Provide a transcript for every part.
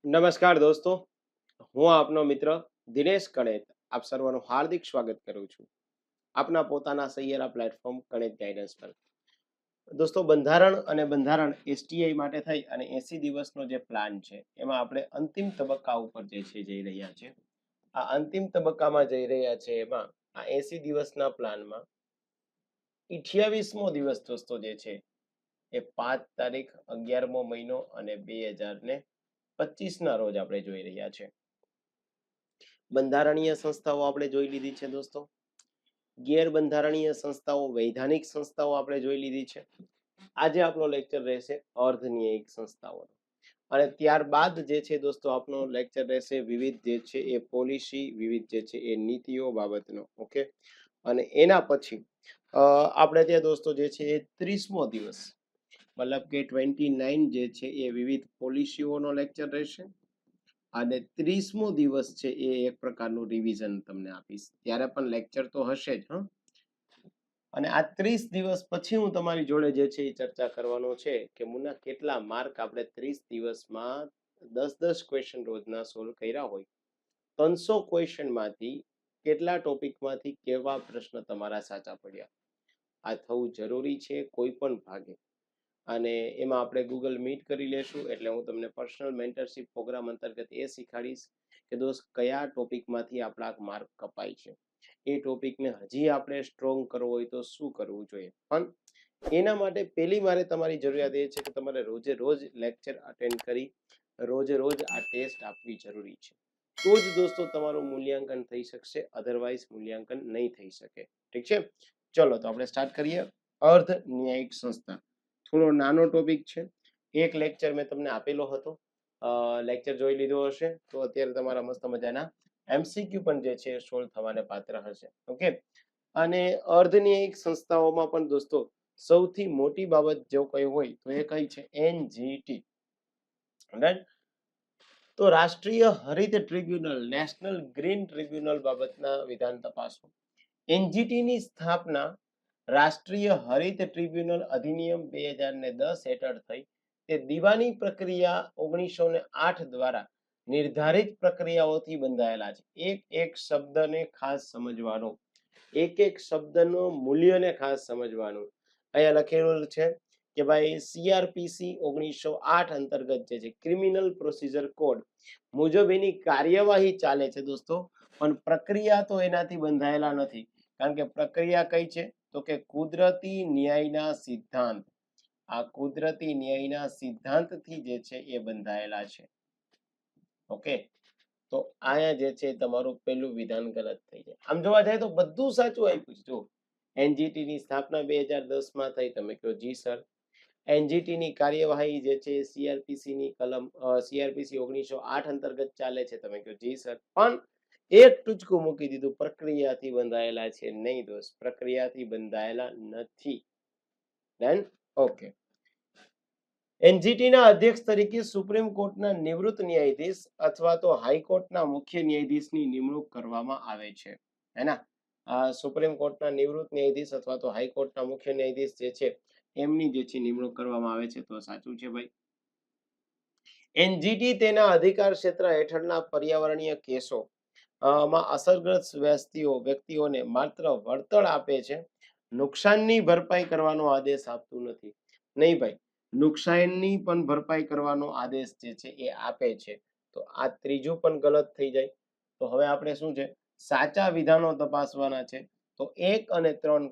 નમસ્કાર દોસ્તો, હું આપનો મિત્ર દિનેશ કણેત આપ સર્વનું હાર્દિક સ્વાગત કરું છું આપના પોતાના સૈયરા પ્લેટફોર્મ કણેત ગાઈડન્સ પર. દોસ્તો, બંધારણ એસટીઆઈ માટે થઈ અને 80 દિવસનો જે પ્લાન છે એમાં આપણે અંતિમ તબક્કા ઉપર જે છે જઈ રહ્યા છે. આ અંતિમ તબક્કામાં જઈ રહ્યા છે એમાં આ 80 દિવસના પ્લાનમાં 28મો દિવસ દોસ્તો જે છે એ 5 તારીખ 11મો મહિનો અને 2025ના રોજ આપણે જોઈ રહ્યા છે. બંધારણીય સંસ્થાઓ આપણે જોઈ લીધી છે દોસ્તો. ગેરબંધારણીય સંસ્થાઓ, વૈધાનિક સંસ્થાઓ આપણે જોઈ લીધી છે. આજે આપણો લેક્ચર રહેશે અર્ધ ન્યાયિક સંસ્થાઓનો, અને ત્યારબાદ જે છે દોસ્તો આપણો લેક્ચર રહેશે વિવિધ જે છે એ પોલિસી, વિવિધ જે છે એ નીતિઓ બાબતનો. ઓકે, અને એના પછી આપણે ત્યાં દોસ્તો જે છે એ 30મો દિવસ મતલબ કે 29 જે છે એ વિવિધ પોલિસીઓનો લેક્ચર રહેશે, અને 30મો દિવસ છે એ એક પ્રકારનું રિવિઝન તમને આપીશ. ત્યારે પણ લેક્ચર તો હશે જ. અને આ 30 દિવસ પછી હું તમારી જોડે જે છે એ ચર્ચા કરવાનો છે કે મુન્ના કેટલા માર્ક આપણે 30 દિવસમાં 10 ક્વેશ્ચન રોજના સોલ્વ કર્યા હોય, 300 ક્વેશ્ચનમાંથી કેટલા ટોપિકમાંથી કેવા પ્રશ્ન તમારા સાચા પડ્યા. આ થવું જરૂરી છે કોઈ પણ ભાગે. અને એમાં આપણે ગૂગલ મીટ કરી લેશું, એટલે હું તમને પર્સનલ મેન્ટરશિપ પ્રોગ્રામ અંતર્ગત એ શીખાડીશ કે દોસ્ત કયા ટોપિકમાંથી આપણા માર્ક કપાય છે, એ ટોપિકને હજી આપણે સ્ટ્રોંગ કરવો હોય તો શું કરવું જોઈએ. પણ એના માટે પહેલી મારે તમારી જરૂરિયાત એ છે કે તમારે રોજે રોજ લેક્ચર અટેન્ડ કરી રોજે રોજ આ ટેસ્ટ આપવી જરૂરી છે. તો જ દોસ્તો તમારું મૂલ્યાંકન થઈ શકશે, અધરવાઇઝ મૂલ્યાંકન નહીં થઈ શકે. ઠીક છે, ચલો તો આપણે સ્ટાર્ટ કરીએ. અર્ધ ન્યાયિક સંસ્થા થોડો નાનો ટોપિક છે. એક લેક્ચર મેં તમને આપેલો હતો, લેક્ચર જોઈ લીધો હશે તો અત્યારે તમારા મસ્ત મજાના એમસીક્યુ પણ જે છે સોલ્વ થવાને પાત્ર હશે. ઓકે, અને અર્ધન્યાયિક સંસ્થાઓમાં પણ દોસ્તો સૌથી મોટી બાબત જો કઈ હોય તો એ કઈ છે? એનજીટી. રાઈટ? તો રાષ્ટ્રીય હરિત ટ્રિબ્યુનલ, નેશનલ ગ્રીન ટ્રિબ્યુનલ બાબતના વિધાન તપાસો. એનજીટી ની સ્થાપના રાષ્ટ્રીય હરિત ટ્રિબ્યુનલ અધિનિયમ 2010 હેઠળ થઈ. તે દીવાની પ્રક્રિયા 1908 દ્વારા નિર્ધારિત પ્રક્રિયાઓથી બંધાયેલા છે. એક એક શબ્દને ખાસ સમજવાનો, એક એક શબ્દનો મૂલ્યને ખાસ સમજવાનું. અહીંયા લખેલું છે કે ભાઈ સીઆરપીસી 1908 અંતર્ગત જે છે ક્રિમિનલ પ્રોસિજર કોડ મુજબ એની કાર્યવાહી ચાલે છે દોસ્તો, પણ પ્રક્રિયા તો એનાથી બંધાયેલા નથી. કારણ કે પ્રક્રિયા કઈ છે? તો કે કુદરતી ન્યાયના સિદ્ધાંત. આ કુદરતી ન્યાયના સિદ્ધાંતથી જે છે એ બંધાયેલા છે. ઓકે, તો આયા જે છે તમારું પહેલું વિધાન ગલત થઈ જાય. આમ જોવા જાય તો બધું સાચું આપ્યું છે. જો એનજીટી ની સ્થાપના 2010 માં થઈ, તમે કહો જી સર. એનજીટી ની કાર્યવાહી જે છે સીઆરપીસી ની કલમ સીઆરપીસી 1908 અંતર્ગત ચાલે છે, તમે કહો જી સર. પણ એક ટૂચકું મૂકી દીધું, પ્રક્રિયાથી બંધાયેલા છે નહીં દોસ્ત, પ્રક્રિયાથી બંધાયેલા નથી. ધેન ઓકે, એનજીટી ના અધ્યક્ષ તરીકે સુપ્રીમ કોર્ટના નિવૃત્ત ન્યાયાધીશ અથવા તો હાઈકોર્ટના મુખ્ય ન્યાયાધીશની નિમણૂક કરવામાં આવે છે. હેના? સુપ્રીમ કોર્ટના નિવૃત્ત ન્યાયાધીશ અથવા તો હાઈકોર્ટના મુખ્ય ન્યાયાધીશ જે છે એમની જે છે નિમણૂક કરવામાં આવે છે. તો સાચું છે ભાઈ. એનજીટી તેના અધિકાર ક્ષેત્ર હેઠળના પર્યાવરણીય કેસો માં અસરગ્રસ્ત વ્યક્તિઓને માત્ર વળતર આપે છે, નુકસાનની ભરપાઈ કરવાનો આદેશ આપતું નથી. નહીં ભાઈ, નુકસાનની પણ ભરપાઈ કરવાનો આદેશ જે છે એ આપે છે. તો આ ત્રીજું પણ ગલત થઈ જાય. તો હવે આપણે શું છે? સાચા વિધાનો તપાસવાના છે. તો 1 અને 3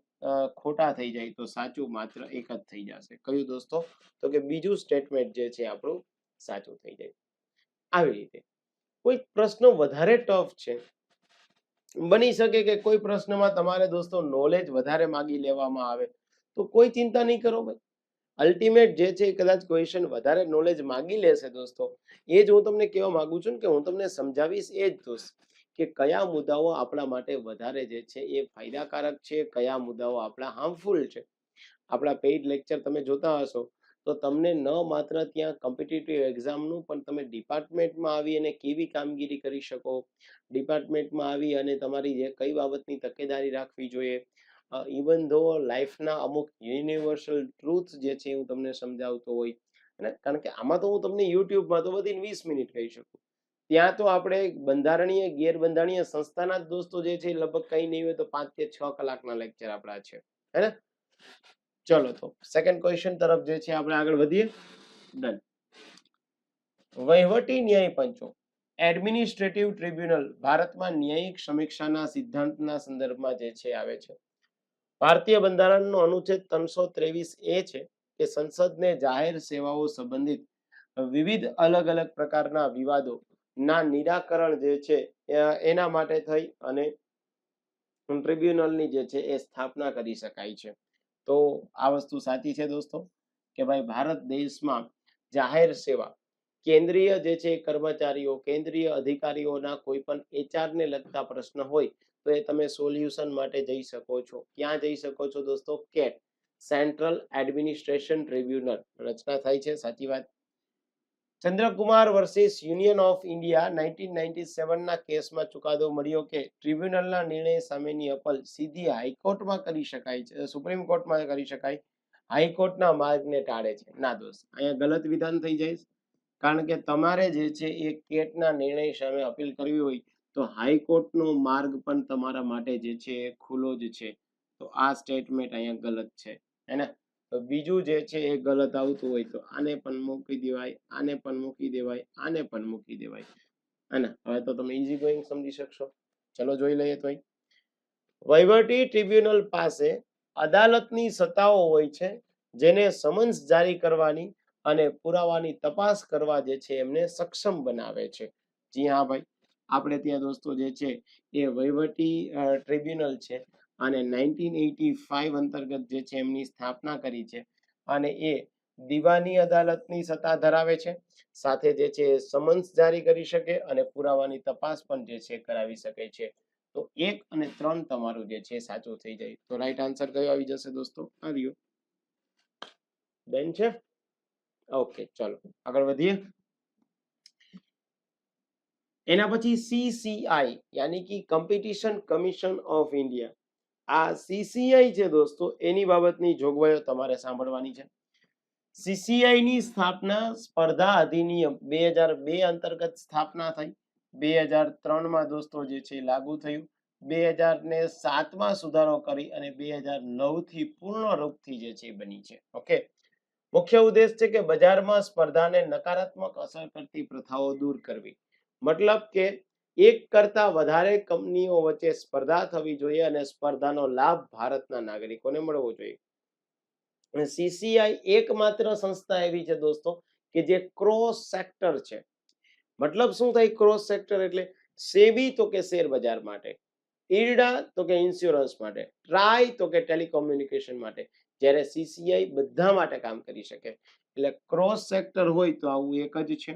ખોટા થઈ જાય તો સાચું માત્ર એક જ થઈ જશે. કયું દોસ્તો? તો કે બીજું સ્ટેટમેન્ટ જે છે આપણું સાચું થઈ જાય. આવી રીતે કોઈ પ્રશ્ન વધારે ટફ છે, બની શકે કે કોઈ પ્રશ્નમાં તમારે દોસ્તો નોલેજ વધારે માંગી લેવામાં આવે, તો કોઈ ચિંતા નહીં કરો ભાઈ. અલ્ટિમેટ જે છે કદાચ ક્વેશ્ચન વધારે નોલેજ માંગી લેશે દોસ્તો, એ જ હું તમને કહેવા માંગુ છું કે હું તમને સમજાવીશ એ જ દોસ્ત, કે કયા મુદ્દાઓ આપણા માટે વધારે જે છે એ ફાયદાકારક છે, કયા મુદ્દાઓ આપણા હાર્મફુલ છે. આપણા પેઇડ લેક્ચર તમે જોતા હશો તો તમને ન માત્ર ત્યાં કોમ્પિટિટિવ એક્ઝામનું, પણ તમે ડિપાર્ટમેન્ટમાં આવી અને કેવી કામગીરી કરી શકો, ડિપાર્ટમેન્ટમાં આવી અને તમારી જે કઈ બાબતની તકેદારી રાખવી જોઈએ, ઇવન ધો લાઈફના અમુક યુનિવર્સલ ટ્રુથ જે છે હું તમને સમજાવતો હોય, કારણ કે આમાં તો હું તમને યુટ્યુબમાં તો બધી 20 મિનિટ કહી શકું, ત્યાં તો આપણે બંધારણીય ગેરબંધારણીય સંસ્થાના જ દોસ્તો જે છે લગભગ કઈ નહીં હોય તો 5 થી 6 કલાકના લેક્ચર આપણા છે, હે ને? ચલો તો સેકન્ડ ક્વેશ્ચન તરફ જે છે આપણે આગળ વધીએ. ડન. વહીવટી ન્યાય પંચો એડમિનિસ્ટ્રેટિવ ટ્રિબ્યુનલ ભારતમાં ન્યાયિક સમીક્ષાના સિદ્ધાંતના સંદર્ભમાં જે છે આવે છે. ભારતીય બંધારણનો અનુચ્છેદ 323 એ છે કે સંસદને જાહેર સેવાઓ સંબંધિત વિવિધ અલગ અલગ પ્રકારના વિવાદો ના નિરાકરણ જે છે એના માટે થઈ અને ટ્રિબ્યુનલની જે છે એ સ્થાપના કરી શકાય છે. તો આ વસ્તુ સાચી છે દોસ્તો કે ભાઈ ભારત દેશમાં જાહેર સેવા કેન્દ્રીય જે છે કર્મચારીઓ કેન્દ્રીય અધિકારીઓના કોઈ પણ HR ને લગતા પ્રશ્ન હોય તો એ તમે સોલ્યુશન માટે જઈ શકો છો. ક્યાં જઈ શકો છો દોસ્તો? કેટ, સેન્ટ્રલ એડમિનિસ્ટ્રેશન ટ્રિબ્યુનલ રચના થાય છે. સાચી વાત. ચંદ્રકુમાર વર્સિસ યુનિયન ઓફ ઇન્ડિયા 1997 ના કેસમાં ચુકાદો મળ્યો કે ટ્રિબ્યુનલના નિર્ણય સામેની અપીલ સીધી હાઈકોર્ટમાં કરી શકાય છે, સુપ્રીમ કોર્ટમાં કરી શકાય, હાઈકોર્ટના માર્ગને ટાળે છે. ના દોસ્ત, અહીંયા ગલત વિધાન થઈ જાય, કારણ કે તમારે જે છે એ કેટના નિર્ણય સામે અપીલ કરવી હોય તો હાઈકોર્ટનો માર્ગ પણ તમારા માટે જે છે એ ખુલ્લો જ છે. તો આ સ્ટેટમેન્ટ અહીંયા ગલત છે, હે ને? તો બીજું જે છે એ ગલત આવતું હોય તો આને પણ મૂકી દેવાય, આને પણ મૂકી દેવાય, આને પણ મૂકી દેવાય, હે ને? હવે તો તમે ઈઝી ગોઈંગ સમજી શકશો. ચલો જોઈ લઈએ. તો વહીવટી ટ્રિબ્યુનલ પાસે અદાલતની સત્તાઓ હોય છે જેને સમન્સ જારી કરવાની અને પુરાવાની તપાસ કરવા જે છે એમને સક્ષમ બનાવે છે. જી હા ભાઈ, આપણે ત્યાં દોસ્તો જે છે એ વહીવટી ટ્રિબ્યુનલ છે અને 1985 અંતર્ગત જે છે એમની સ્થાપના કરી છે અને એ દીવાની અદાલતની સત્તા ધરાવે છે, સાથે જે છે સમન્સ જારી કરી શકે અને પુરાવાની તપાસ પણ જે છે કરાવી શકે છે. તો 1 અને 3 તમારું જે છે સાચું થઈ જાય. તો રાઈટ આન્સર કયો આવી જશે દોસ્તો? આવ્યો બેન છે. ઓકે, ચલો આગળ વધીએ. એના પછી CCI યાની કે કોમ્પિટિશન કમિશન ઓફ ઇન્ડિયા. આ CCI છે દોસ્તો, એની બાબતની જોગવાઈઓ તમારે સાંભળવાની છે. CCI ની સ્થાપના સ્પર્ધા અધિનિયમ 2002 અંતર્ગત સ્થાપના થઈ. 2003 માં દોસ્તો જે છે લાગુ થયું. 2007 માં સુધારો કરી અને 2009 થી પૂર્ણ રૂપથી જે છે બની છે. ઓકે, મુખ્ય ઉદ્દેશ છે કે બજારમાં સ્પર્ધાને નકારાત્મક અસર કરતી પ્રથાઓ દૂર કરવી. મતલબ કે એક કરતા વધારે કંપનીઓ વચ્ચે સ્પર્ધા થવી જોઈએ અને સ્પર્ધાનો લાભ ભારતના નાગરિકોને મળવો જોઈએ. CCI એકમાત્ર સંસ્થા એવી છે દોસ્તો કે જે ક્રોસ સેક્ટર છે. મતલબ શું થાય ક્રોસ સેક્ટર? એટલે સેબી તો કે શેર બજાર માટે, IRDA તો કે ઇન્સ્યોરન્સ માટે, ટ્રાય તો કે ટેલિકોમ્યુનિકેશન માટે, જ્યારે CCI બધા માટે કામ કરી શકે. એટલે ક્રોસ સેક્ટર હોય તો આવું એક જ છે.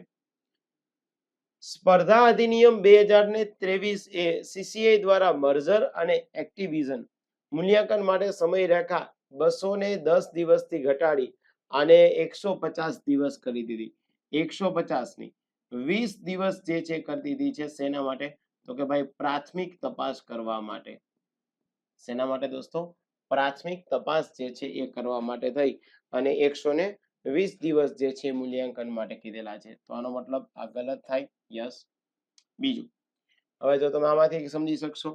સ્પર્ધા અધિનિયમ 2023 એ CCI દ્વારા મર્જર અને એક્ટિવિઝન મૂલ્યાંકન માટે સમયરેખા 210 દિવસથી ઘટાડી અને 150 દિવસ કરી દીધી. 150 ની 20 દિવસ જે છે કરી દીધી છે. શેના માટે? તો કે ભાઈ પ્રાથમિક તપાસ કરવા માટે. શેના માટે દોસ્તો? પ્રાથમિક તપાસ જે છે એ કરવા માટે થઈ અને 120 દિવસ જે છે મૂલ્યાંકન માટે કીધેલા છે. તો આનો મતલબ આ ગલત થાય. યસ. બીજું, હવે જો તમે આમાંથી સમજી શકશો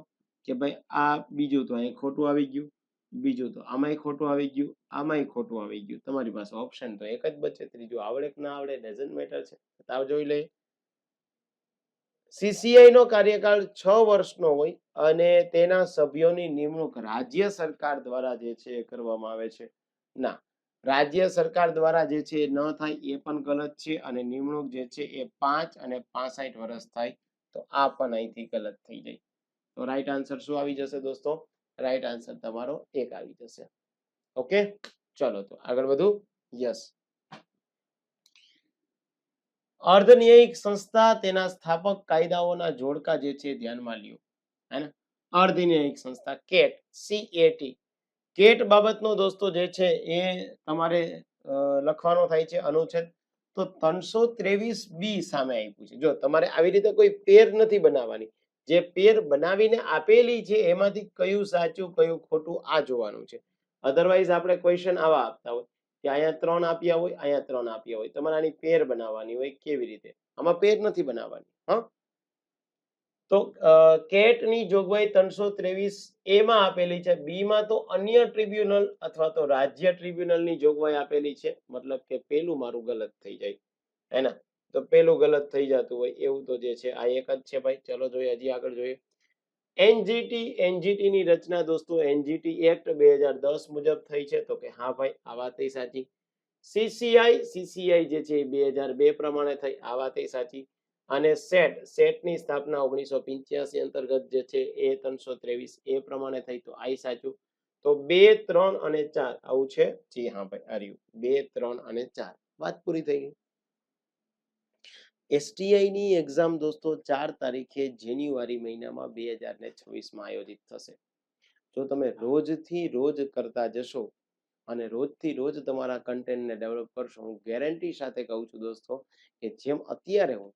કે ભાઈ આ બીજું તો અહીં ખોટું આવી ગયું, બીજું તો આમાંય ખોટું આવી ગયું, આમાંય ખોટું આવી ગયું. તમારી પાસે ઓપ્શન તો એક જ બચે, ત્રીજું આવડે કે ના આવડે ડઝન્ટ મેટર છે. તાવ જોઈ લઈએ. CCI નો કાર્યકાળ 6 વર્ષનો હોય અને તેના સભ્યોની નિમણૂક રાજ્ય સરકાર દ્વારા જે છે કરવામાં આવે છે. ના, રાજ્ય સરકાર દ્વારા જે છે ન થાય એ પણ ગલત છે અને નિમણૂક જે છે એ 5 અને 65 વર્ષ થાય. તો આ પણ અહીંથી ગલત થઈ જાય. તો રાઈટ આન્સર શું આવી જશે દોસ્તો? રાઈટ આન્સર તમારો 1 આવી જશે. ઓકે, ચલો તો આગળ વધું. યસ. અર્ધન્યાયિક સંસ્થા તેના સ્થાપક કાયદાઓના જોડકા જે છે ધ્યાનમાં લ્યો, હે ને? અર્ધન્યાયિક સંસ્થા કેટ, CAT. કેટ બાબતનો દોસ્તો જે છે એ તમારે લખવાનો થાય છે અનુચ્છેદ. તો 323B સામે આપ્યું છે. જો તમારે આવી રીતે કોઈ પેર નથી બનાવવાની, જે પેર બનાવીને આપેલી છે એમાંથી કયું સાચું કયું ખોટું આ જોવાનું છે. અધરવાઇઝ આપણે ક્વેશ્ચન આવા આપતા હોય કે અહીંયા 3 આપ્યા હોય, અહીંયા 3 આપ્યા હોય, તમારે આની પેર બનાવવાની હોય. કેવી રીતે? આમાં પેર નથી બનાવવાની. હા, તો કેટની જોગવાઈ 323 એ માં આપેલી છે. બી માં તો અન્ય ટ્રિબ્યુનલ અથવા તો રાજ્ય ટ્રિબ્યુનલની જોગવાઈ આપેલી છે. મતલબ કે પેલું મારું ગલત થઈ જાય, હે ને? તો પેલું ગલત થઈ જતું હોય એવું તો જે છે આ એક જ છે ભાઈ. ચલો જોઈએ, હજી આગળ જોઈએ. એનજીટી ની રચના દોસ્તો એનજીટી એક્ટ 2010 મુજબ થઈ છે. તો કે હા ભાઈ, આ વાત સાચી. સીસીઆઈ જે છે 2002 પ્રમાણે થઈ. આ વાત સાચી. અને સેટ ની સ્થાપના 1985 અંતર્ગત જે છે એ 323 એ પ્રમાણે થઈ. તો આ સાચું. તો 2, 3 અને 4 આવું છે. જી હા ભાઈ, આ રહ્યું 2, 3 અને 4. વાત પૂરી થઈ ગઈ. એસટીઆઈ ની એક્ઝામ દોસ્તો 4 તારીખે જાન્યુઆરી મહિનામાં 2026 માં આયોજિત થશે. જો તમે રોજથી રોજ કરતા જશો અને રોજથી રોજ તમારા કન્ટેન્ટને ડેવલપ કરશો, હું ગેરંટી સાથે કહું છું દોસ્તો કે જેમ અત્યારે હું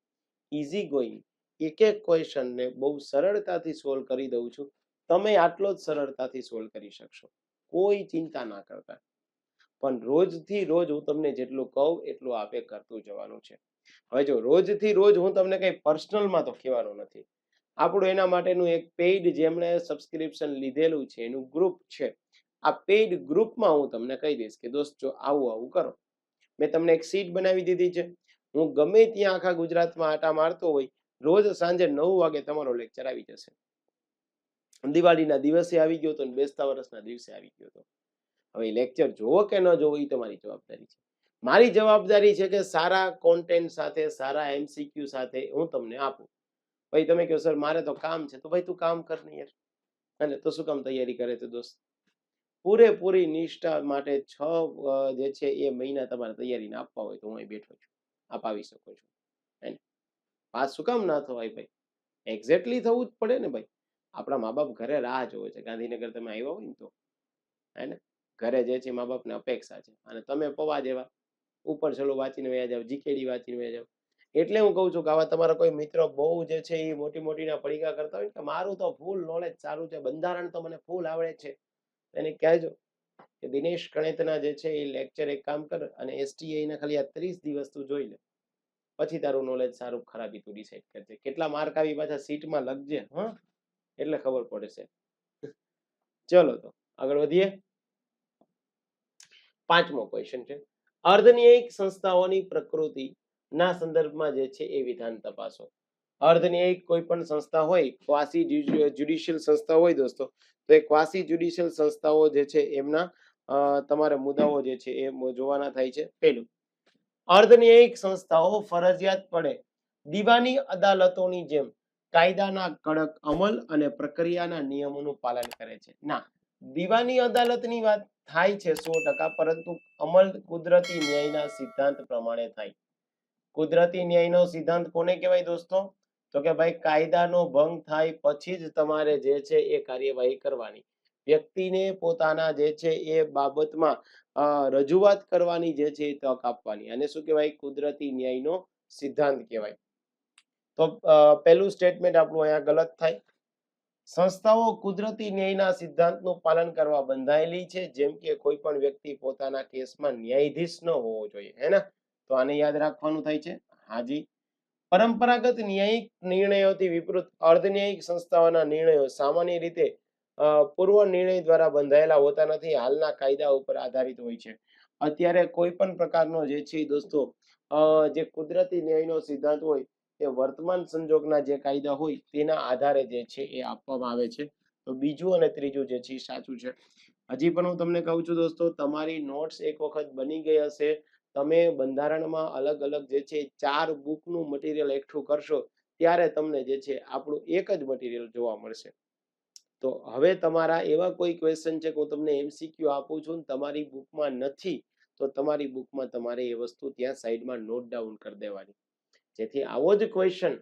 ઇઝી ગોઈંગ એક એક ક્વેશ્ચનને બહુ સરળતાથી સોલ્વ કરી દઉં છું, તમે આટલો જ સરળતાથી સોલ્વ કરી શકશો. કોઈ ચિંતા ના કરતા. પણ રોજથી રોજ હું તમને જેટલું કહું એટલું આપે કરતું જવાનું છે. હવે જો રોજથી રોજ હું તમને કઈ પર્સનલમાં તો કહેવાનું નથી. આપણું એના માટેનું એક પેઇડ જેમણે સબસ્ક્રિપ્શન લીધેલું છે એનું ગ્રુપ છે. આ પેઇડ ગ્રુપમાં હું તમને કહી દઈશ કે દોસ્ત જો આવું આવું કરો. મેં તમને એક સીટ બનાવી દીધી છે. હું ગમે ત્યાં આખા ગુજરાતમાં આટા મારતો હોય, રોજ સાંજે 9 વાગે તમારો લેક્ચર આવી જશે. દિવાળીના દિવસે આવી ગયો તો ને બેસતા વર્ષના દિવસે આવી ગયો તો. હવે લેક્ચર જોવો કે ન જોવો એ તમારી જવાબદારી છે. મારી જવાબદારી છે કે સારા કોન્ટેન્ટ સાથે, સારા એમસીક્યુ સાથે હું તમને આપું. ભાઈ તમે કહો સર મારે તો કામ છે, તો ભાઈ તું કામ કર ને યાર. અને તો શું કામ તૈયારી કરે છે દોસ્ત? પૂરેપૂરી નિષ્ઠા માટે 6 જે છે એ મહિના તમારે તૈયારીને આપવા હોય તો હું અહીં બેઠો છું, આપ આવી શકો છો. પાસ શું કામ ના થવાય ભાઈ? એક્ઝેક્ટલી થવું જ પડે ને ભાઈ. આપણા મા બાપ ઘરે રાહ જોવે છે. ગાંધીનગર તમે આવ્યા હોય ને તો, હે ને? ઘરે જે છે મા બાપને અપેક્ષા છે. અને તમે પવા જેવા ઉપર છેલ્લો વાંચીને વયા જાવ, જીકેડી વાંચીને વયા જાવ. એટલે હું કહું છું કે આવા તમારા કોઈ મિત્ર બહુ જે છે એ મોટી મોટીના પડીકા કરતા હોય કે મારું તો ફૂલ નોલેજ સારું છે, બંધારણ તો મને ફૂલ આવડે છે, એને કહેજો કે દિનેશ કણેતના જે છે એ લેક્ચર એક કામ કર અને એસટીઆઈ ના ખાલી આ 30 દિવસ તું જોઈ લે. પછી તારું નોલેજ સારું ખરાબી તું ડિસાઈડ કરજે. કેટલા માર્ક આવી પાછા સીટમાં લખજે, હા, એટલે ખબર પડશે. ચલો તો આગળ વધીએ. 5મો ક્વેશ્ચન છે, અર્ધન્યાયિક સંસ્થાઓની પ્રકૃતિ ના સંદર્ભમાં જે છે એ વિધાન તપાસો. અર્ધન્યાયિક કોઈ પણ સંસ્થા હોય, ક્વાસી જ્યુડિશિયલ સંસ્થા હોય દોસ્તો, તો એ ક્વાસી જ્યુડિશિયલ સંસ્થાઓ જે છે એમના તમારે મુદ્દાઓ જે છે એ જોવાના થાય છે. પહેલું, અર્ધન્યાયિક સંસ્થાઓ ફરજિયાતપણે દીવાની અદાલતોની જેમ કાયદાના કડક અમલ અને પ્રક્રિયાના નિયમોનું પાલન કરે છે. ના, દીવાની અદાલતની વાત થાય છે 100%, પરંતુ અમલ કુદરતી ન્યાયના સિદ્ધાંત પ્રમાણે થાય. કુદરતી ન્યાયનો સિદ્ધાંત કોને કહેવાય દોસ્તો? તો કે ભાઈ કાયદાનો ભંગ થાય પછી જ તમારે જે છે એ કાર્યવાહી કરવાની. વ્યક્તિને પોતાના જે છે એ બાબતમાં રજૂઆત કરવાની જે છે એ તક આપવાની. અને શું કહેવાય? કુદરતી ન્યાયનો સિદ્ધાંત કહેવાય. તો પહેલું સ્ટેટમેન્ટ આપણું અહીંયા ગલત થાય. સંસ્થાઓ કુદરતી ન્યાયના સિદ્ધાંતનું પાલન કરવા બંધાયેલી છે, જેમ કે કોઈ પણ વ્યક્તિ પોતાના કેસમાં ન્યાયાધીશ ન હોવો જોઈએ, હે ને? તો આને યાદ રાખવાનું થાય છે. હાજી. પરંપરાગત ન્યાયિક નિર્ણયોથી વિપરીત અર્ધન્યાયિક સંસ્થાઓના નિર્ણયો સામાન્ય રીતે પૂર્વ નિર્ણય દ્વારા બંધાયેલા હોતા નથી, હાલના કાયદા ઉપર આધારિત હોય છે. અત્યારે કોઈ પણ પ્રકારનો જે છે દોસ્તો જે કુદરતી ન્યાયનો સિદ્ધાંત હોય એ વર્તમાન સંજોગના જે કાયદા હોય તેના આધારે જે છે એ આપવામાં આવે છે. તો બીજું અને ત્રીજું જે છે સાચું છે. હજી પણ હું તમને કહું છું દોસ્તો, તમારી નોટ્સ એક વખત બની ગઈ હશે, તમે બંધારણમાં અલગ અલગ જે છે 4 બુકનું મટીરિયલ એકઠું કરશો ત્યારે તમને જે છે આપણું એક જ મટીરિયલ જોવા મળશે. તો હવે તમારા એવા કોઈ ક્વેશ્ચન છે કે હું તમને એમસીક્યુ આપું છું તમારી બુકમાં નથી, તો તમારી બુકમાં તમારે એ વસ્તુ ત્યાં સાઈડમાં નોટ ડાઉન કરી દેવાની, જેથી આવો જ ક્વેશ્ચન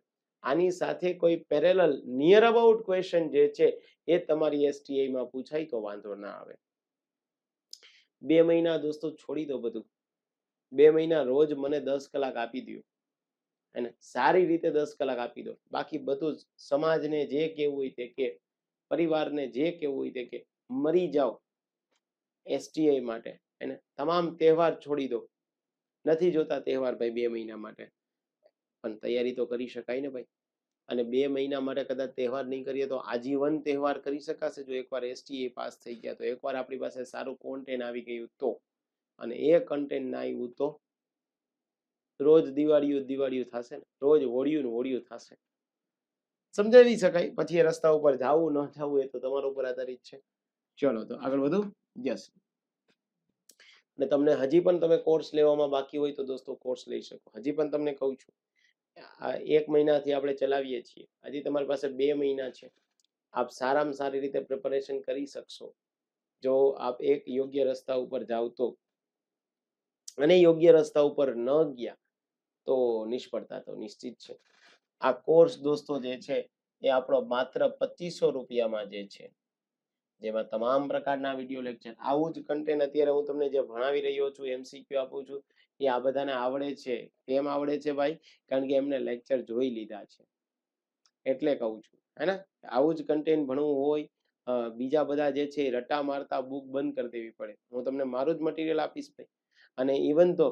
આની સાથે કોઈ પેરેલલ નિયર અબાઉટ ક્વેશ્ચન જે છે એ તમારી એસટીઆઈ માં પૂછાય તો વાંધો ના આવે. 2 મહિના દોસ્તો છોડી દો બધું. 2 મહિના રોજ મને 10 કલાક આપી દો અને સારી રીતે 10 કલાક આપી દો. બાકી બધું સમાજને જે કહેવું હોય તે કે, પરિવારને જે કહેવું હોય તે કે, મરી જાઓ એસટીઆઈ માટે, એને તમામ તહેવાર છોડી દો, નથી જોતા તહેવાર ભાઈ 2 મહિના માટે, પણ તૈયારી તો કરી શકાય ને ભાઈ. અને 2 મહિના માટે કદાચ તહેવાર નહીં કરીએ તો આજીવન તહેવાર કરી શકાશે. જો એકવાર STA પાસ થઈ ગયા તો, એકવાર આપણી પાસે સારું કોન્ટેન્ટ આવી ગયું તો, અને એ કન્ટેન્ટ ના આવ્યું તો રોજ દિવાળીઓ થશે ને, રોજ હોળિયું થશે. સમજાવી શકાય. પછી એ રસ્તા ઉપર જાવું ન જાવું એ તો તમારા ઉપર આધારિત છે. ચલો તો આગળ વધુ. યસ. અને તમને હજી પણ તમે કોર્સ લેવામાં બાકી હોય તો દોસ્તો કોર્સ લઈ શકો. હજી પણ તમને કહું છું, આ 1 મહિનાથી આપણે ચલાવીએ છીએ, હજી તમારી પાસે 2 મહિના છે. આપ સારામાં સારી રીતે પ્રિપેરેશન કરી શકશો જો આપ એક યોગ્ય રસ્તા ઉપર જાવ તો. અને યોગ્ય રસ્તા ઉપર ન ગયા તો નિષ્ફળતા તો નિશ્ચિત છે. આ કોર્સ દોસ્તો જે છે એ આપણો માત્ર 2500 રૂપિયામાં જે છે, જેમાં તમામ પ્રકારના વિડીયો લેક્ચર, આવું જ કન્ટેન્ટ અત્યારે હું તમને જે ભણાવી રહ્યો છું, MCQ આપું છું, એ આ બધાને આવડે છે. કેમ આવડે છે ભાઈ? કારણ કે એમને લેક્ચર જોઈ લીધા છે એટલે કહું છું, હે ને? આવું જ કન્ટેન્ટ ભણવું હોય, બીજા બધા જે છે રટા મારતા બુક બંધ કરી દેવી પડે. હું તમને મારું જ મટીરિયલ આપીશ ભાઈ. અને ઇવન તો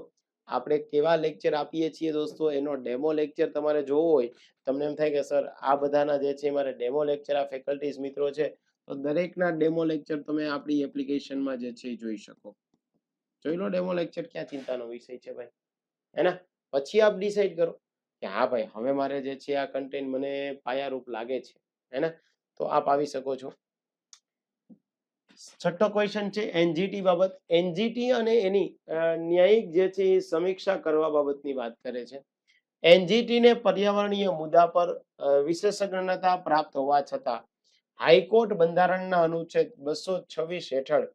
આપણે કેવા લેક્ચર આપીએ છીએ દોસ્તો, એનો ડેમો લેક્ચર તમારે જોવો હોય, તમને એમ થાય કે સર આ બધાના જે છે મારે ડેમો લેક્ચર, આ ફેકલ્ટીઝ મિત્રો છે, તો દરેકના ડેમો લેક્ચર તમે આપણી એપ્લિકેશનમાં જે છે જોઈ શકો. જોઈ લો ડેમો લેક્ચર, ક્યાં ચિંતાનો વિષય છે ભાઈ, હે ને? પછી આપ ડિસાઈડ કરો કે હા ભાઈ હવે મારે જે છે આ કન્ટેન્ટ મને પાયારૂપ લાગે છે, હે ને? તો આપ આવી શકો છો. છઠ્ઠો ક્વેશ્ચન છે NGT બાબત. NGT અને એની ન્યાયિક જે છે એ સમીક્ષા કરવા બાબતની વાત કરે છે. NGT ને પર્યાવરણીય મુદ્દા પર વિશેષજ્ઞતા પ્રાપ્ત હોવા છતાં હાઈકોર્ટ બંધારણના અનુચ્છેદ 226 હેઠળ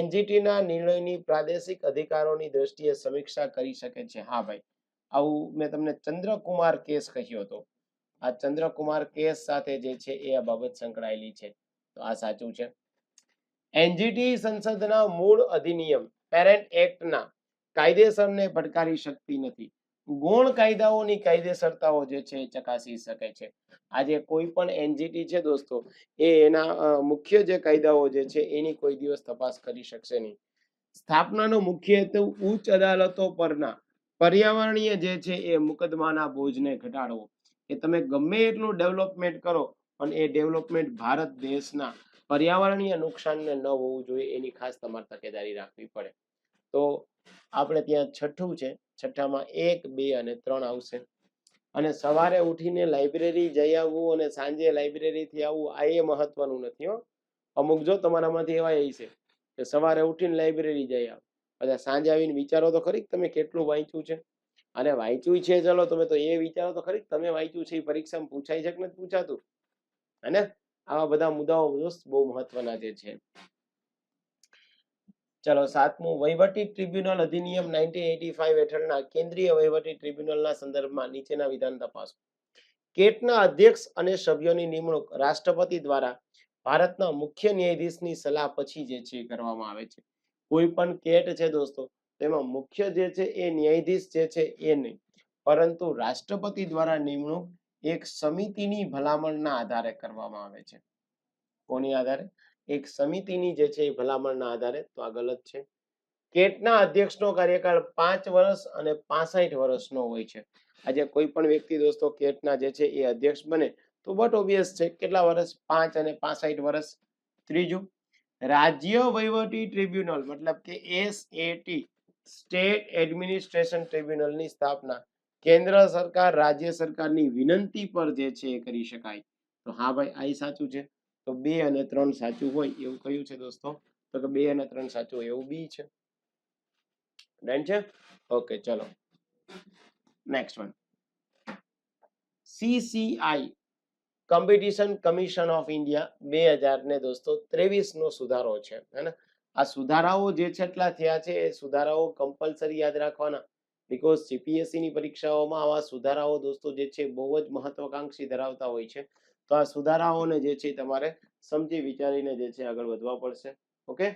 NGT ના નિર્ણયની પ્રાદેશિક અધિકારોની દ્રષ્ટિએ સમીક્ષા કરી શકે છે. હા ભાઈ, આવું મેં તમને ચંદ્રકુમાર કેસ કહ્યો હતો. આ ચંદ્રકુમાર કેસ સાથે જે છે એ આ બાબત સંકળાયેલી છે, તો આ સાચું છે. NGT સંસદના મૂળ અધિનિયમ પેરેન્ટ એક્ટના કાયદેસરને પડકારી શકતી નથી. ગૌણ કાયદાઓની કાયદેસરતાઓ જે છે એ ચકાસી શકે છે. આજે કોઈ પણ NGT છે દોસ્તો, એ એના મુખ્ય જે કાયદાઓ જે છે એની કોઈ દિવસ તપાસ કરી શકશે નહીં. સ્થાપનાનો મુખ્ય હેતુ ઉચ્ચ અદાલતો પરના પર્યાવરણીય જે છે એ મુકદમાના બોજને ઘટાડવો. કે તમે ગમે એટલું ડેવલપમેન્ટ કરો પણ એ ડેવલપમેન્ટ ભારત દેશના પર્યાવરણીય નુકસાનને ન હોવું જોઈએ, એની ખાસ તમારે તકેદારી રાખવી પડે. તો આપણે ત્યાં છઠ્ઠું છે, છઠ્ઠામાં 1, 2 અને 3 આવશે. અને સવારે ઉઠીને લાઇબ્રેરી જઈ આવવું અને સાંજે લાઇબ્રેરીથી આવવું, આ એ મહત્વનું નથી હો. અમુક જો તમારામાંથી એવા છે કે સવારે ઉઠીને લાઇબ્રેરી જઈ આવ, પછી સાંજે આવીને વિચારો તો ખરી તમે કેટલું વાંચ્યું છે. અને વાંચ્યું છે ચલો, તમે તો એ વિચારો તો ખરી તમે વાંચ્યું છે એ પરીક્ષામાં પૂછાય છે કે નથી પૂછાતું, અને આવા બધા મુદ્દાઓ બહુ મહત્વના જે છે. ચલો સાતમું, વહીવટી ટ્રિબ્યુનલ અધિનિયમ 1985 હેઠળના કેન્દ્રીય વહીવટી ટ્રિબ્યુનલના સંદર્ભમાં નીચેના વિધાન તપાસો. કેટના અધ્યક્ષ અને સભ્યોની નિમણૂક રાષ્ટ્રપતિ દ્વારા ભારતના મુખ્ય ન્યાયાધીશની સલાહ પછી જે છે કરવામાં આવે છે. કોઈ પણ કેટ છે દોસ્તો, તેમાં મુખ્ય જે છે એ ન્યાયાધીશ જે છે એ નહીં, પરંતુ રાષ્ટ્રપતિ દ્વારા નિમણૂક એક સમિતિની ભલામણના આધારે કરવામાં આવે છે. કોની આધારે? એક સમિતિની જે છે એ ભલામણના આધારે. તો આ ગલત છે. કેટના અધ્યક્ષનો કાર્યકાળ 5 વર્ષ અને 65 વર્ષનો હોય છે. આજે કોઈ પણ વ્યક્તિ દોસ્તો કેટના જે છે એ અધ્યક્ષ બને તો બટ ઓબ્વિયસ છે કેટલા વર્ષ? 5 અને 65 વર્ષ. ત્રીજું, રાજ્ય વહીવટી ટ્રિબ્યુનલ મતલબ કે SAT, સ્ટેટ એડમિનિસ્ટ્રેશન ટ્રિબ્યુનલની સ્થાપના કેન્દ્ર સરકાર રાજ્ય સરકારની વિનંતી પર જે છે એ કરી શકાય. તો હા ભાઈ, આ સાચું છે. તો 2 અને 3 સાચું હોય એવું કયું છે દોસ્તો? તો કે 2 અને 3 સાચું હોય એવું બી છે. ડન છે? ઓકે, ચલો next one. CCI competition commission of India 2000 ને દોસ્તો 23 નો સુધારો છે, હે ને? આ સુધારાઓ જે છેટલા થયા છે એ સુધારાઓ કમ્પલસરી યાદ રાખવાના, બીકોઝ CPSC ની પરીક્ષાઓમાં આવા સુધારાઓ દોસ્તો જે છે બહુ જ મહત્વાકાંક્ષી ધરાવતા હોય છે. તો આ સુધારાઓને જે છે તમારે સમજી વિચારીને જે છે આગળ વધવા પડશે. Okay,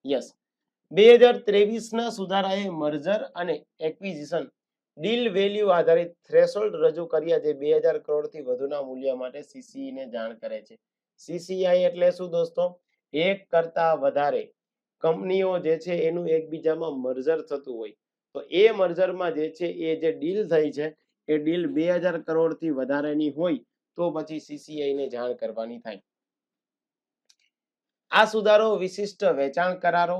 yes. 2023 ના સુધારાએ મર્જર અને એક્વિઝિશન ડીલ વેલ્યુ આધારિત થ્રેશોલ્ડ રજૂ કર્યા, જે 2000 કરોડથી વધુના મૂલ્ય માટે CCI ને જાણ કરે છે. CCI એટલે શું દોસ્તો? એક કરતા વધારે કંપનીઓ જે છે એનું એકબીજામાં મર્જર થતું હોય તો એ મર્જરમાં જે છે એ જે ડીલ થઈ છે એ ડીલ 2000 કરોડથી વધારેની હોય તો પછી સીસીઆઈ ને જાણ કરવાની થાય. આ સુધારો વિશિષ્ટ વેચાણ કરારો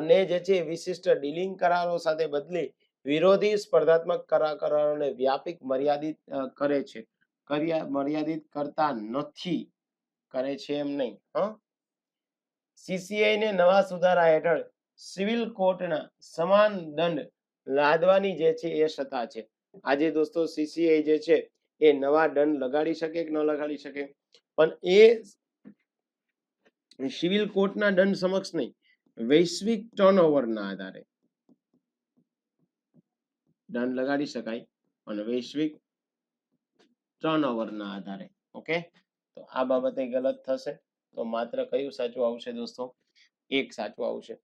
ને જે છે વિશિષ્ટ ડીલિંગ કરારો સાથે બદલી વિરોધી સ્પર્ધાત્મક કરારોને વ્યાપક મર્યાદિત કરે છે, મર્યાદિત કરતા નથી, કરે છે એમ નહીં. સીસીઆઈ ને નવા સુધારા હેઠળ સિવિલ કોર્ટના સમાન દંડ લાદવાની જે છે એ સત્તા છે. આજે દોસ્તો સીસીઆઈ જે છે એ નવા દંડ લગાડી શકે કે ન લગાડી શકે, પણ એ સિવિલ કોર્ટના દંડ સમક્ષ નહીં, વૈશ્વિક ટર્નઓવરના આધારે દંડ લગાડી શકાય, અને વૈશ્વિક ટર્નઓવરના આધારે. ઓકે, તો આ બાબતે ગલત થશે. તો માત્ર કયું સાચું આવશે દોસ્તો? એક સાચું આવશે.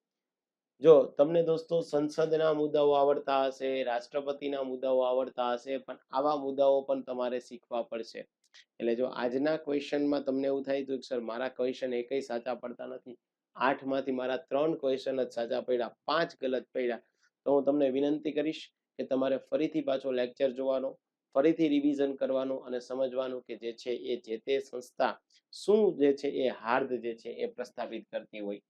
જો તમને દોસ્તો સંસદના મુદ્દાઓ આવડતા હશે, રાષ્ટ્રપતિના મુદ્દાઓ આવડતા હશે, પણ આવા મુદ્દાઓ પણ તમારે શીખવા પડશે. એટલે જો આજના ક્વેશ્ચનમાં તમને એવું થાય તો સર મારા ક્વેશ્ચન એકય સાચા પડતા નથી, 8 માંથી મારા 3 ક્વેશ્ચન જ સાચા પડ્યા, 5 ગલત પડ્યા, તો હું તમને વિનંતી કરીશ કે તમારે ફરીથી પાછો લેક્ચર જોવાનો, ફરીથી રિવિઝન કરવાનું અને સમજવાનું કે જે છે એ જે તે સંસ્થા શું જે છે એ હાર્દ જે છે એ પ્રસ્થાપિત કરતી હોય.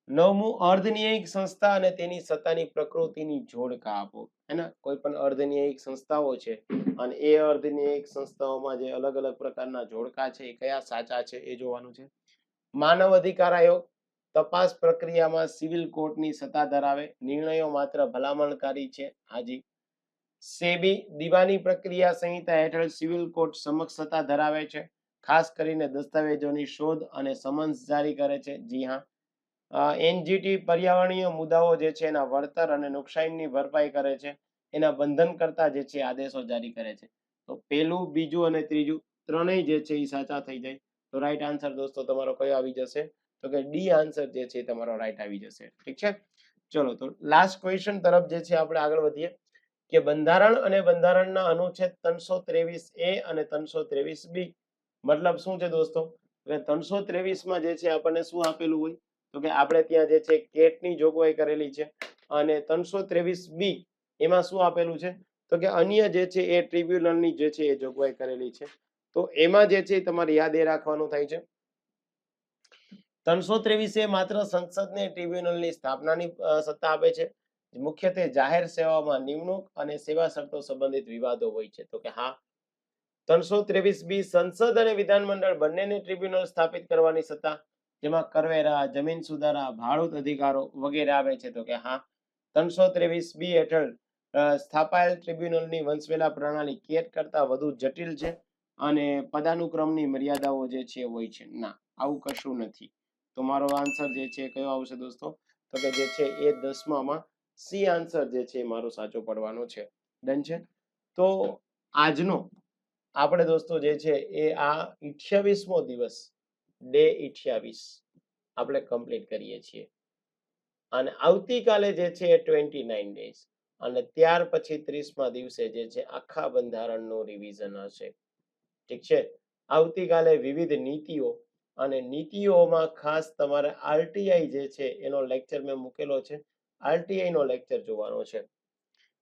9મું, અર્ધન્યાયિક સંસ્થા અને તેની સત્તાની પ્રકૃતિની જોડકા આપો. હેના, કોઈ પણ અર્ધન્યાયિક સંસ્થાઓ છે અને એ અર્ધન્યાયિક સંસ્થાઓમાં જે અલગ અલગ પ્રકારના જોડકા છે એ કયા સાચા છે એ જોવાનું છે. માનવ અધિકાર આયોગ તપાસ પ્રક્રિયામાં સિવિલ કોર્ટની સત્તા ધરાવે, નિર્ણયો માત્ર ભલામણકારી છે. હાજી. સેબી દીવાની પ્રક્રિયા સંહિતા હેઠળ સિવિલ કોર્ટ સમક્ષ સત્તા ધરાવે છે, ખાસ કરીને દસ્તાવેજોની શોધ અને સમન્સ જારી કરે છે. જી હા. એનજીટી પર્યાવરણીય મુદ્દાઓ જે છે એના વળતર અને નુકસાનની ભરપાઈ કરે છે, એના બંધન કરતા જે છે આદેશો જારી કરે છે. તો પહેલું, બીજું અને ત્રીજું ત્રણેય જે છે એ સાચા થઈ જાય. તો રાઈટ આન્સર દોસ્તો તમારો કયો આવી જશે? તો કે ડી આન્સર જે છે તમારો રાઈટ આવી જશે. ઠીક છે, ચલો તો લાસ્ટ ક્વેશ્ચન તરફ જે છે આપણે આગળ વધીએ કે બંધારણ અને બંધારણના અનુચ્છેદ 323A અને 323B મતલબ શું છે દોસ્તો? 323માં જે છે આપણને શું આપેલું હોય તો કે આપણે ત્યાં જે છે કેટની જોગવાઈ કરેલી છે, અને 323B એમાં શું આપેલું છે તો કે અન્ય જે છે એ ટ્રિબ્યુનલની જે છે એ જોગવાઈ કરેલી છે. તો એમાં જે છે તમારે યાદ એ રાખવાનું થાય છે 323 એ માત્ર સંસદને ટ્રિબ્યુનલની સ્થાપનાની સત્તા આપે છે, મુખ્યત્વે જાહેર સેવામાં નિમણૂક અને સેવા શરતો સંબંધિત વિવાદો હોય છે. તો કે હા. 323B સંસદ અને વિધાનમંડળ બંનેને ટ્રિબ્યુનલ સ્થાપિત કરવાની સત્તા, જેમાં કરવેરા, જમીન સુધારા, ભાડૂત અધિકારો વગેરે આવે છે. તો કે હા. 323B હેઠળ સ્થાપાયેલ ટ્રિબ્યુનલની વંશવેલા પ્રણાલી કેટ કરતા વધુ જટિલ છે અને પદાનુક્રમની મર્યાદાઓ જે છે હોય છે. ના, આવું કશું નથી. તો મારો આન્સર જે છે કયો આવશે દોસ્તો? તો કે જે છે એ 10માં સી આન્સર જે છે મારો સાચો પડવાનો છે. ડન છે. તો આજનો આપણે દોસ્તો જે છે એ આ 28મો દિવસ, ડે 28 આપણે કમ્પ્લીટ કરીએ છીએ, અને આવતીકાલે જે છે 29 ડેઝ, અને ત્યાર પછી 30મા દિવસે જે છે આખા બંધારણનું રિવિઝન હશે. ઠીક છે. આવતીકાલે વિવિધ નીતિઓ, અને નીતિઓમાં ખાસ તમારે આરટીઆઈ જે છે એનો લેક્ચર મેં મૂકેલો છે, આરટીઆઈ નો લેક્ચર જોવાનો છે.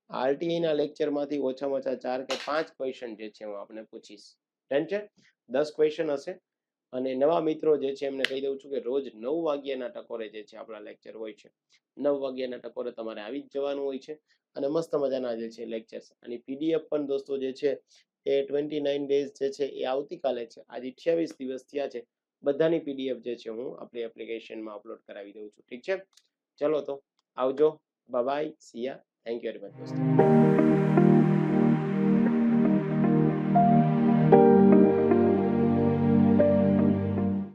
આરટીઆઈ ના લેક્ચરમાંથી ઓછામાં ઓછા 4 કે 5 ક્વેશ્ચન જે છે હું આપને પૂછીશ. ડન છે. 10 ક્વેશ્ચન હશે, અને નવા મિત્રો જે છે એમને કહી દઉં છું કે રોજ 9 વાગ્યાના ટકોરે જે છે આપણા લેક્ચર હોય છે. 9 વાગ્યાના ટકોરે તમારે આવી જ જવાનું હોય છે, અને મસ્ત મજાના જે છે લેક્ચર્સ, અને પીડીએફ પણ દોસ્તો જે છે એ 29 ડેઝ જે છે એ આવતીકાલે છે. આજે 28 દિવસ થયા છે, બધાની પીડીએફ જે છે હું આપણી એપ્લિકેશનમાં અપલોડ કરાવી દઉં છું. ઠીક છે, ચલો તો આવજો, bye bye, C yeah, thank you very much દોસ્તો.